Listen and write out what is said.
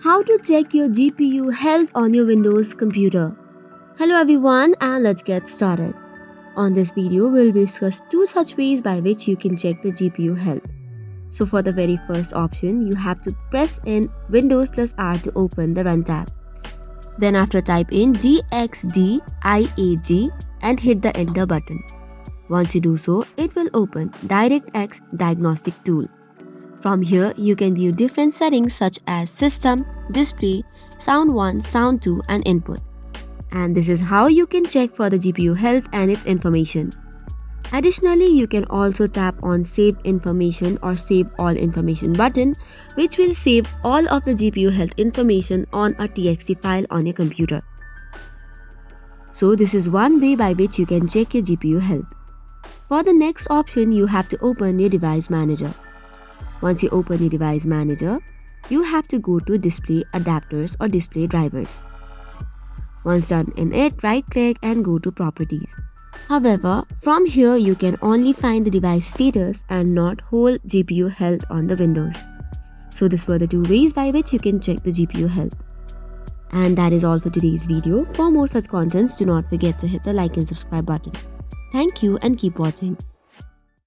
How to check your GPU health on your Windows computer. Hello everyone, and let's get started. On this video, we'll discuss two such ways by which you can check the GPU health. So for the very first option, you have to press in Windows plus R to open the Run tab. Then after type in DXDIAG and hit the enter button. Once you do so, it will open DirectX Diagnostic Tool. From here, you can view different settings such as System, Display, Sound 1, Sound 2 and Input. And this is how you can check for the GPU health and its information. Additionally, you can also tap on Save Information or Save All Information button, which will save all of the GPU health information on a TXT file on your computer. So this is one way by which you can check your GPU health. For the next option, you have to open your device manager. Once you open your device manager, you have to go to Display Adapters or Display Drivers. Once done in it, right-click and go to Properties. However, from here you can only find the device status and not whole GPU health on the Windows. So these were the two ways by which you can check the GPU health. And that is all for today's video. For more such contents, do not forget to hit the like and subscribe button. Thank you and keep watching.